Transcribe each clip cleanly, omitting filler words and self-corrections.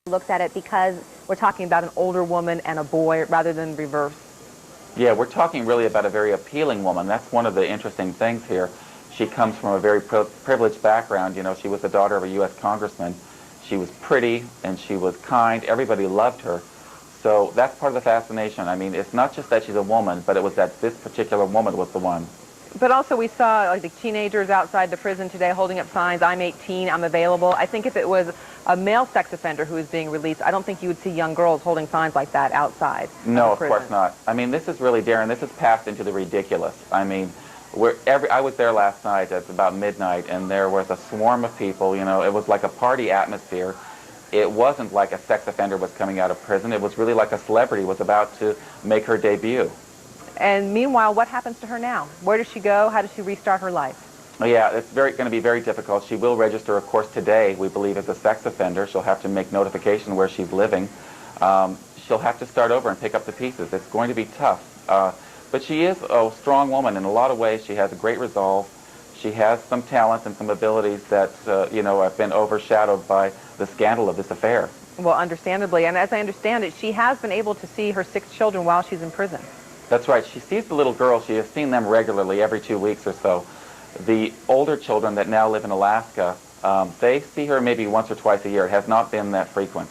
Looks at it because we're talking about an older woman and a boy rather than reverse. Yeah, we're talking really about a very appealing woman. That's one of the interesting things here. She comes from a very privileged background. You know, she was the daughter of a U.S. congressman. She was pretty and she was kind. Everybody loved her. So that's part of the fascination. I mean, it's not just that she's a woman, but it was that this particular woman was the one. But also we saw like the teenagers outside the prison today holding up signs, I'm 18, I'm available. I think if it was a male sex offender who was being released, I don't think you would see young girls holding signs like that outside. No, of course not. I mean, this is really, Darren, this has passed into the ridiculous. I mean, I was there last night at about midnight, and there was a swarm of people. You know, it was like a party atmosphere. It wasn't like a sex offender was coming out of prison. It was really like a celebrity was about to make her debut. And meanwhile, what happens to her now? Where does she go? How does she restart her life? Yeah, it's going to be very difficult. She will register, of course, today, we believe, as a sex offender. She'll have to make notification where she's living. She'll have to start over and pick up the pieces. It's going to be tough. But she is a strong woman in a lot of ways. She has a great resolve. She has some talents and some abilities that, you know, have been overshadowed by the scandal of this affair. Well, understandably. And as I understand it, she has been able to see her 6 children while she's in prison. That's right. She sees the little girls. She has seen them regularly every 2 weeks or so. The older children that now live in Alaska, they see her maybe once or twice a year. It has not been that frequent.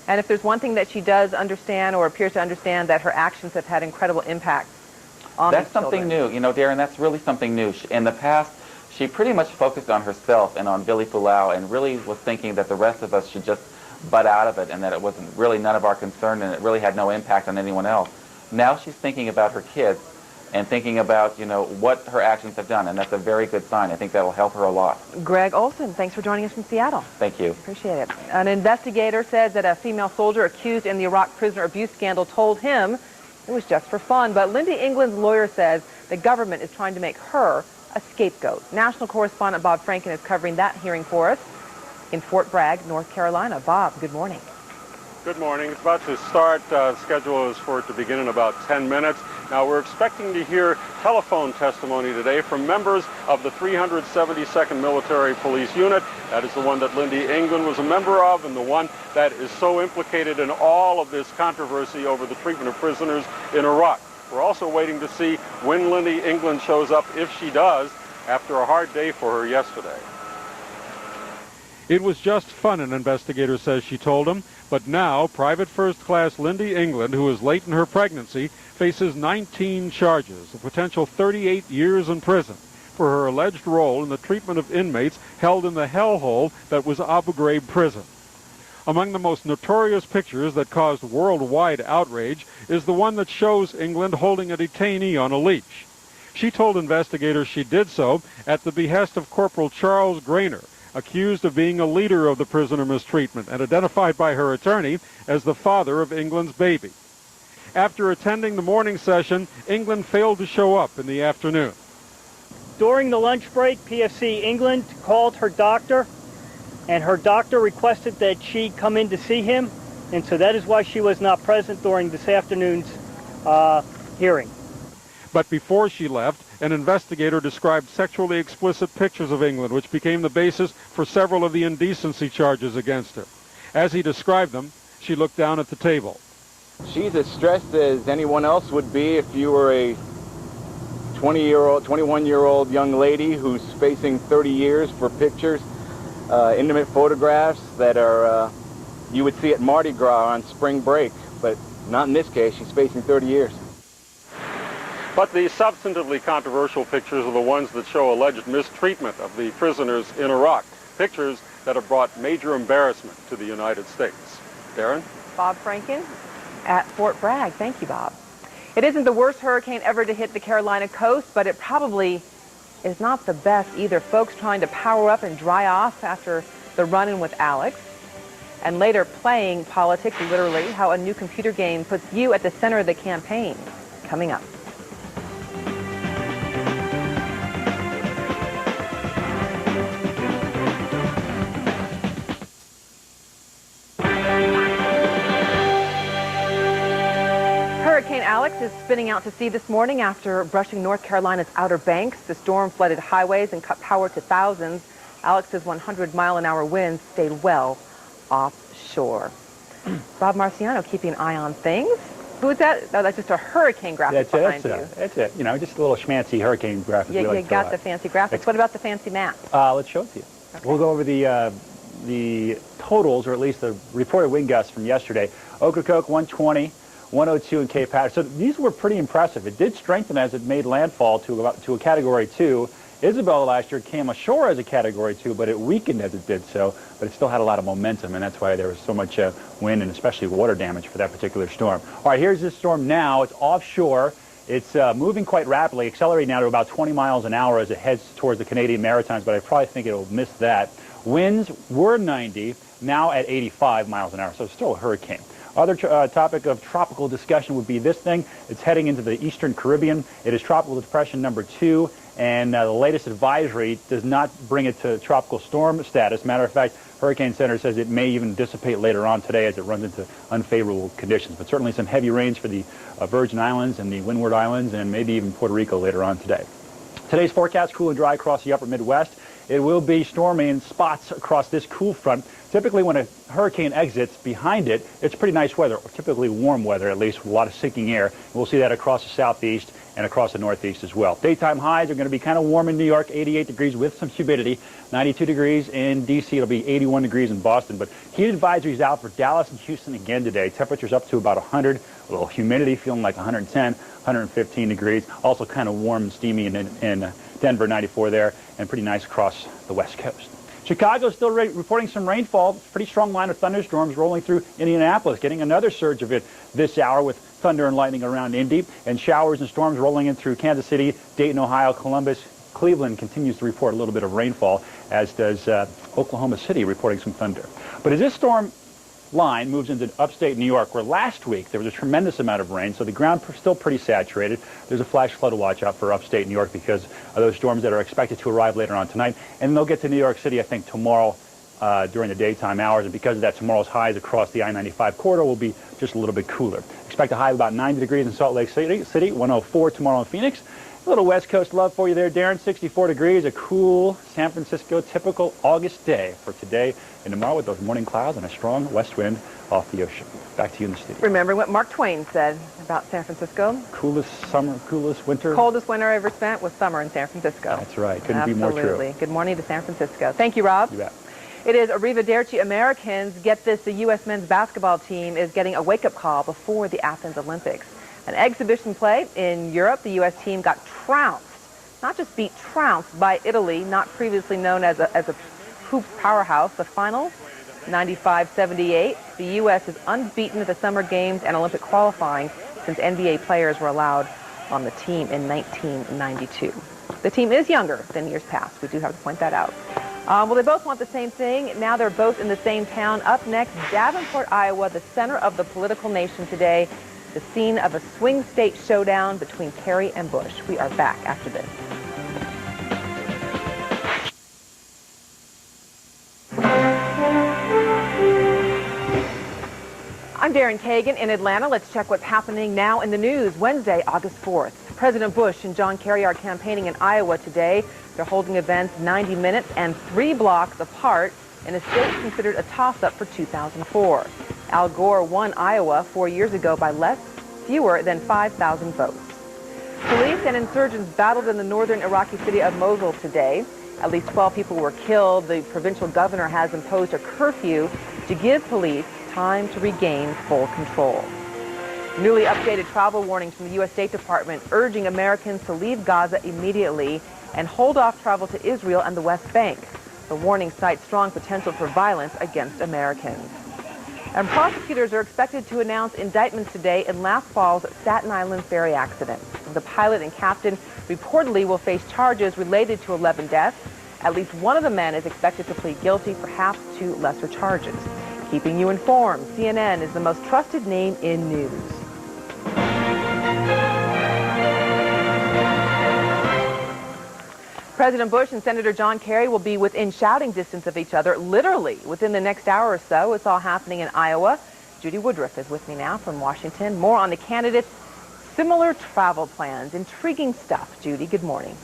And if there's one thing that she does understand or appears to understand, that her actions have had incredible impact on That's these something children. new. You know, Darren, that's really something new. In the past, she pretty much focused on herself and on Billy Fulau and really was thinking that the rest of us should just butt out of it and that it wasn't really none of our concern and it really had no impact on anyone else. Now she's thinking about her kids and thinking about, you know, what her actions have done, and that's a very good sign. I think that'll help her a lot. Gregg Olsen, thanks for joining us from Seattle. Thank you. Appreciate it. An investigator says that a female soldier accused in the Iraq prisoner abuse scandal told him it was just for fun, but Lindy England's lawyer says the government is trying to make her a scapegoat. National correspondent Bob Franken is covering that hearing for us in Fort Bragg, North Carolina. Bob, good morning. Good morning. It's about to start. Schedule is for it to begin in about 10 minutes. Now, we're expecting to hear telephone testimony today from members of the 372nd Military Police Unit. That is the one that Lindy England was a member of and the one that is so implicated in all of this controversy over the treatment of prisoners in Iraq. We're also waiting to see when Lindy England shows up, if she does, after a hard day for her yesterday. It was just fun, an investigator says she told him. But now, Private First Class Lindy England, who is late in her pregnancy, faces 19 charges, a potential 38 years in prison for her alleged role in the treatment of inmates held in the hellhole that was Abu Ghraib prison. Among the most notorious pictures that caused worldwide outrage is the one that shows England holding a detainee on a leash. She told investigators she did so at the behest of Corporal Charles Grainer, accused of being a leader of the prisoner mistreatment and identified by her attorney as the father of England's baby. After attending the morning session, England failed to show up in the afternoon. During the lunch break, PFC England called her doctor, and her doctor requested that she come in to see him, and so that is why she was not present during this afternoon's hearing. But before she left, an investigator described sexually explicit pictures of England, which became the basis for several of the indecency charges against her. As he described them, she looked down at the table. She's as stressed as anyone else would be if you were a 21-year-old young lady who's facing 30 years for pictures, intimate photographs that are you would see at Mardi Gras on spring break, but not in this case. She's facing 30 years. But the substantively controversial pictures are the ones that show alleged mistreatment of the prisoners in Iraq, pictures that have brought major embarrassment to the United States. Darren? Bob Franken at Fort Bragg. Thank you, Bob. It isn't the worst hurricane ever to hit the Carolina coast, but it probably is not the best either. Folks trying to power up and dry off after the run-in with Alex, and later playing politics, literally, how a new computer game puts you at the center of the campaign. Coming up. Hurricane Alex is spinning out to sea this morning after brushing North Carolina's Outer Banks. The storm flooded highways and cut power to thousands. Alex's 100-mile-an-hour winds stayed well offshore. Bob Marciano keeping an eye on things. Who is that? Oh, that's just a hurricane graphic behind you. That's it. You know, just a little schmancy hurricane graphic. You got the fancy graphics. What about the fancy maps? Let's show it to you. Okay. We'll go over the totals, or at least the reported wind gusts from yesterday. Ocracoke 120, 102 in Cape Hatteras. So these were pretty impressive. It did strengthen as it made landfall to a Category 2. Isabella last year came ashore as a Category 2, but it weakened as it did so, but it still had a lot of momentum, and that's why there was so much wind and especially water damage for that particular storm. All right, here's this storm now. It's offshore. It's moving quite rapidly, accelerating now to about 20 miles an hour as it heads towards the Canadian Maritimes, but I probably think it'll miss that. Winds were 90, now at 85 miles an hour, so it's still a hurricane. Other topic of tropical discussion would be this thing. It's heading into the eastern Caribbean. It is tropical depression number 2, and the latest advisory does not bring it to tropical storm status. Matter of fact, Hurricane Center says it may even dissipate later on today as it runs into unfavorable conditions. But certainly some heavy rains for the Virgin Islands and the Windward Islands and maybe even Puerto Rico later on today. Today's forecast, cool and dry across the upper Midwest. It will be stormy in spots across this cool front. Typically when a hurricane exits behind it, it's pretty nice weather, or typically warm weather at least, with a lot of sinking air. We'll see that across the southeast and across the northeast as well. Daytime highs are going to be kind of warm in New York, 88 degrees with some humidity, 92 degrees in D.C. It'll be 81 degrees in Boston. But heat advisories out for Dallas and Houston again today. Temperatures up to about 100, a little humidity feeling like 110, 115 degrees. Also kind of warm and steamy in Denver, 94 there, and pretty nice across the west coast. Chicago still reporting some rainfall. Pretty strong line of thunderstorms rolling through Indianapolis, getting another surge of it this hour with thunder and lightning around Indy, and showers and storms rolling in through Kansas City, Dayton, Ohio, Columbus. Cleveland continues to report a little bit of rainfall, as does Oklahoma City reporting some thunder. But as this storm line moves into upstate New York, where last week there was a tremendous amount of rain, so the ground still pretty saturated. There's a flash flood to watch out for upstate New York because of those storms that are expected to arrive later on tonight. And they'll get to New York City, I think, tomorrow during the daytime hours. And because of that, tomorrow's highs across the I-95 corridor will be just a little bit cooler. Expect a high of about 90 degrees in Salt Lake City, 104 tomorrow in Phoenix. A little West Coast love for you there, Darren. 64 degrees, a cool San Francisco typical August day for today and tomorrow with those morning clouds and a strong west wind off the ocean. Back to you in the studio. Remembering what Mark Twain said about San Francisco. Coolest summer, coolest winter. Coldest winter I ever spent was summer in San Francisco. That's right. Couldn't be more true. Absolutely. Good morning to San Francisco. Thank you, Rob. You bet. It is Arrivederci Americans. Get this, the U.S. men's basketball team is getting a wake-up call before the Athens Olympics. An exhibition play in Europe, the U.S. team got trounced, not just beat, trounced by Italy, not previously known as a hoop powerhouse. The finals, 95-78. The U.S. is unbeaten at the Summer Games and Olympic qualifying since NBA players were allowed on the team in 1992. The team is younger than years past. We do have to point that out. Well, they both want the same thing. Now they're both in the same town. Up next, Davenport, Iowa, the center of the political nation today, the scene of a swing state showdown between Kerry and Bush. We are back after this. I'm Darren Kagan in Atlanta. Let's check what's happening now in the news. Wednesday, August 4th. President Bush and John Kerry are campaigning in Iowa today. They're holding events 90 minutes and 3 blocks apart in a state considered a toss-up for 2004. Al Gore won Iowa 4 years ago by fewer than 5,000 votes. Police and insurgents battled in the northern Iraqi city of Mosul today. At least 12 people were killed. The provincial governor has imposed a curfew to give police time to regain full control. Newly updated travel warnings from the U.S. State Department urging Americans to leave Gaza immediately and hold off travel to Israel and the West Bank. The warning cites strong potential for violence against Americans. And prosecutors are expected to announce indictments today in last fall's Staten Island ferry accident. The pilot and captain reportedly will face charges related to 11 deaths. At least one of the men is expected to plead guilty, perhaps to lesser charges. Keeping you informed, CNN is the most trusted name in news. President Bush and Senator John Kerry will be within shouting distance of each other, literally within the next hour or so. It's all happening in Iowa. Judy Woodruff is with me now from Washington. More on the candidates' similar travel plans. Intriguing stuff. Judy, good morning.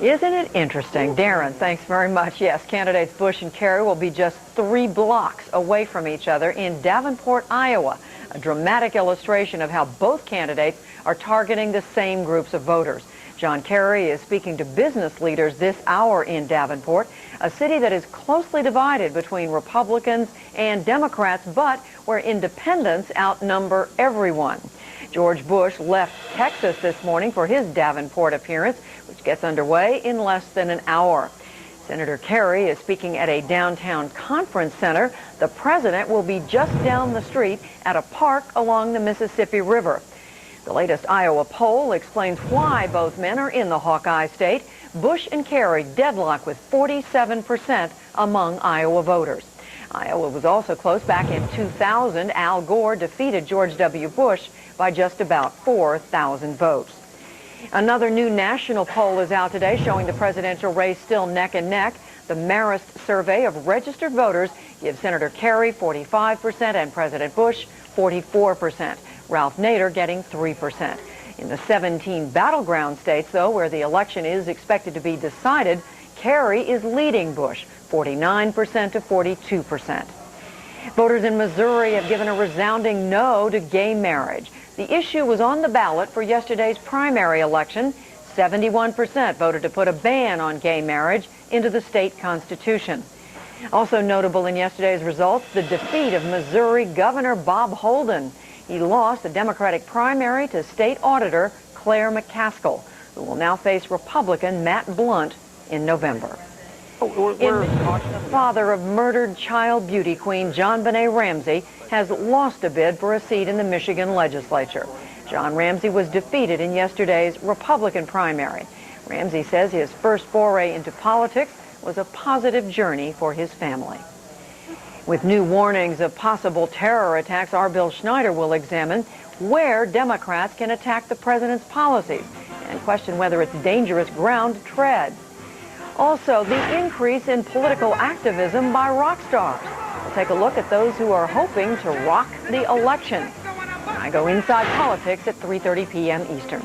Isn't it interesting? Darren, thanks very much. Yes, candidates Bush and Kerry will be just 3 blocks away from each other in Davenport, Iowa. A dramatic illustration of how both candidates are targeting the same groups of voters. John Kerry is speaking to business leaders this hour in Davenport, a city that is closely divided between Republicans and Democrats, but where independents outnumber everyone. George Bush left Texas this morning for his Davenport appearance, which gets underway in less than an hour. Senator Kerry is speaking at a downtown conference center. The president will be just down the street at a park along the Mississippi River. The latest Iowa poll explains why both men are in the Hawkeye state. Bush and Kerry deadlock with 47% among Iowa voters. Iowa was also close. Back in 2000, Al Gore defeated George W. Bush by just about 4,000 votes. Another new national poll is out today showing the presidential race still neck and neck. The Marist survey of registered voters gives Senator Kerry 45% and President Bush 44%. Ralph Nader getting 3%. In the 17 battleground states, though, where the election is expected to be decided, Kerry is leading Bush 49% to 42%. Voters in Missouri have given a resounding no to gay marriage. The issue was on the ballot for yesterday's primary election. 71% voted to put a ban on gay marriage into the state constitution. Also notable in yesterday's results, the defeat of Missouri Governor Bob Holden. He lost the Democratic primary to state auditor Claire McCaskill, who will now face Republican Matt Blunt in November. The father of murdered child beauty queen JonBenet Ramsey has lost a bid for a seat in the Michigan legislature. John Ramsey was defeated in yesterday's Republican primary. Ramsey says his first foray into politics was a positive journey for his family. With new warnings of possible terror attacks, our Bill Schneider will examine where Democrats can attack the president's policies and question whether it's dangerous ground to tread. Also, the increase in political activism by rock stars. We'll take a look at those who are hoping to rock the election. I go inside politics at 3:30 p.m. Eastern.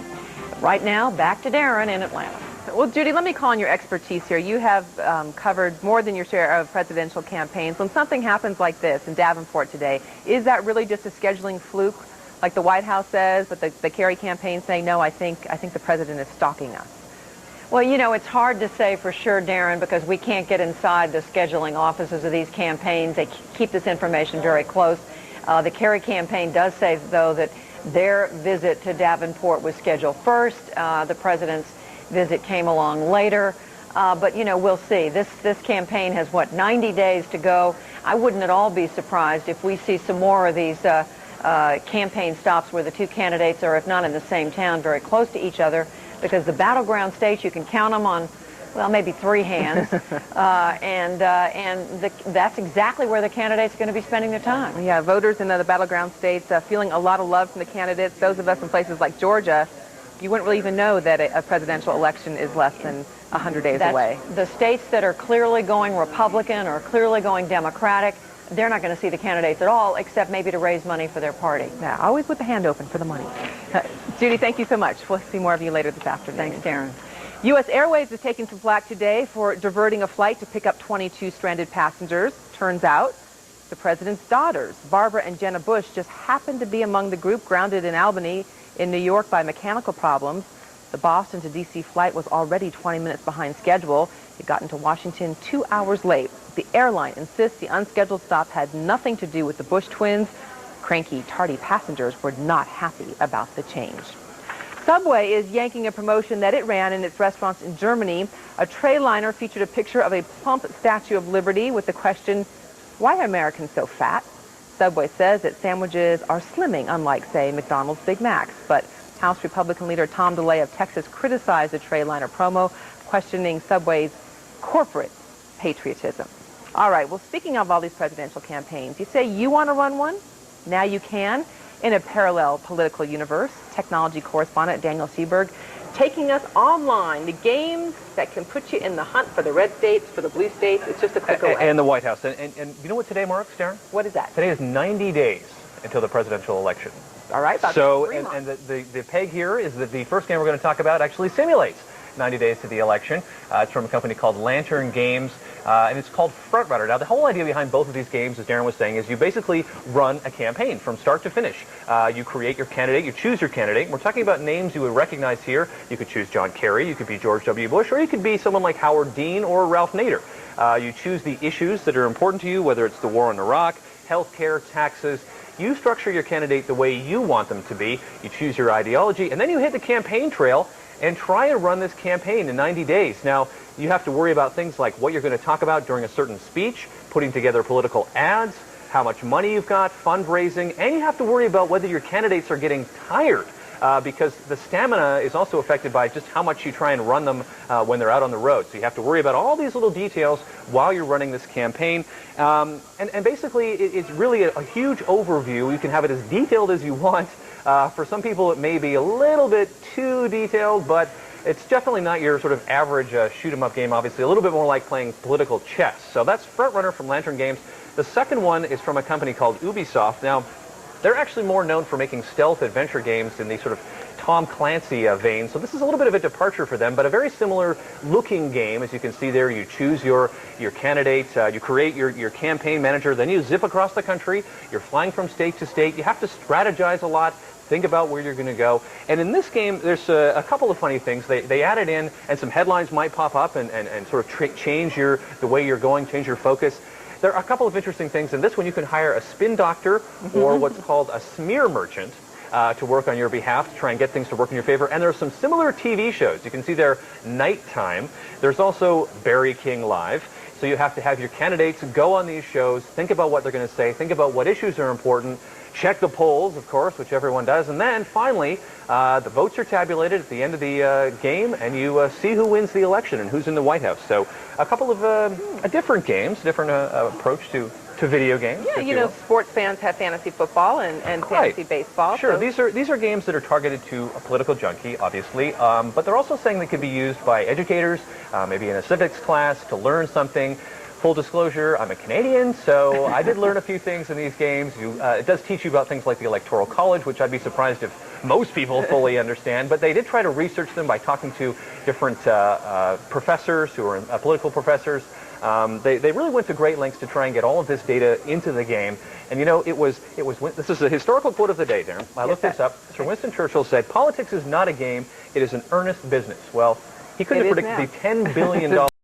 But right now, back to Darren in Atlanta. Well, Judy, let me call on your expertise here. You have covered more than your share of presidential campaigns. When something happens like this in Davenport today, is that really just a scheduling fluke, like the White House says, but the Kerry campaign saying, no, I think the president is stalking us? Well, you know, it's hard to say for sure, Darren, because we can't get inside the scheduling offices of these campaigns. They keep this information very close. The Kerry campaign does say, though, that their visit to Davenport was scheduled first. The president's visit came along later. But, you know, we'll see. This campaign has, 90 days to go. I wouldn't at all be surprised if we see some more of these campaign stops where the two candidates are, if not in the same town, very close to each other, because the battleground states, you can count them on, well, maybe 3 hands, that's exactly where the candidates are going to be spending their time. Yeah, voters in the battleground states feeling a lot of love from the candidates. Those of us in places like Georgia, you wouldn't really even know that a presidential election is less than 100 days away. The states that are clearly going Republican or clearly going Democratic, they're not going to see the candidates at all, except maybe to raise money for their party. Yeah, always with the hand open for the money. Judy, thank you so much. We'll see more of you later this afternoon. Thanks, Darren. U.S. Airways is taking some flack today for diverting a flight to pick up 22 stranded passengers. Turns out the president's daughters, Barbara and Jenna Bush, just happened to be among the group grounded in Albany in New York by mechanical problems. The Boston to D.C. flight was already 20 minutes behind schedule. It got into Washington 2 hours late. The airline insists the unscheduled stop had nothing to do with the Bush twins. Cranky, tardy passengers were not happy about the change. Subway is yanking a promotion that it ran in its restaurants in Germany. A tray liner featured a picture of a plump Statue of Liberty with the question, why are Americans so fat? Subway says that sandwiches are slimming, unlike, say, McDonald's Big Macs. But House Republican leader Tom DeLay of Texas criticized the tray liner promo, questioning Subway's corporate patriotism. All right, well, speaking of all these presidential campaigns, you say you want to run one? Now you can. In a parallel political universe, technology correspondent Daniel Seberg taking us online, the games that can put you in the hunt for the red states, for the blue states. It's just a click away. And the White House. And you know what today marks, Darren? What is that? Today is 90 days until the presidential election. All right. So, and the peg here is that the first game we're going to talk about actually simulates 90 days to the election. It's from a company called Lantern Games, and it's called Front Runner. Now, the whole idea behind both of these games, as Darren was saying, is you basically run a campaign from start to finish. You create your candidate, you choose your candidate. We're talking about names you would recognize here. You could choose John Kerry, you could be George W. Bush, or you could be someone like Howard Dean or Ralph Nader. You choose the issues that are important to you, whether it's the war in Iraq, healthcare, taxes. You structure your candidate the way you want them to be. You choose your ideology, and then you hit the campaign trail and try and run this campaign in 90 days. Now, you have to worry about things like what you're going to talk about during a certain speech, putting together political ads, how much money you've got, fundraising, and you have to worry about whether your candidates are getting tired. Because the stamina is also affected by just how much you try and run them when they're out on the road. So you have to worry about all these little details while you're running this campaign. And basically, it's really a huge overview. You can have it as detailed as you want. For some people, it may be a little bit too detailed, but it's definitely not your sort of average shoot-'em-up game, obviously. A little bit more like playing political chess. So that's Front Runner from Lantern Games. The second one is from a company called Ubisoft. Now, they're actually more known for making stealth adventure games in the sort of Tom Clancy vein. So this is a little bit of a departure for them, but a very similar looking game. As you can see there, you choose your candidate, you create your campaign manager, then you zip across the country. You're flying from state to state. You have to strategize a lot, think about where you're going to go. And in this game, there's a couple of funny things. They added in, and some headlines might pop up and sort of change the way you're going, change your focus. There are a couple of interesting things. In this one, you can hire a spin doctor or what's called a smear merchant to work on your behalf to try and get things to work in your favor. And there are some similar TV shows. You can see there, Nighttime. There's also Barry King Live. So you have to have your candidates go on these shows, think about what they're going to say, think about what issues are important, check the polls, of course, which everyone does, and then finally, the votes are tabulated at the end of the game, and you see who wins the election and who's in the White House. So a couple of different games, different approach to video games. Yeah, you know, sports fans have fantasy football and fantasy baseball. Sure, so. these are games that are targeted to a political junkie, obviously, but they're also saying they could be used by educators, maybe in a civics class, to learn something. Full disclosure, I'm a Canadian, so I did learn a few things in these games. It does teach you about things like the Electoral College, which I'd be surprised if most people fully understand, but they did try to research them by talking to different professors who are political professors. They really went to great lengths to try and get all of this data into the game. And you know, this is a historical quote of the day, Darren. I looked this up. Sir Winston Churchill said, "Politics is not a game, it is an earnest business." Well, he couldn't have predicted the $10 billion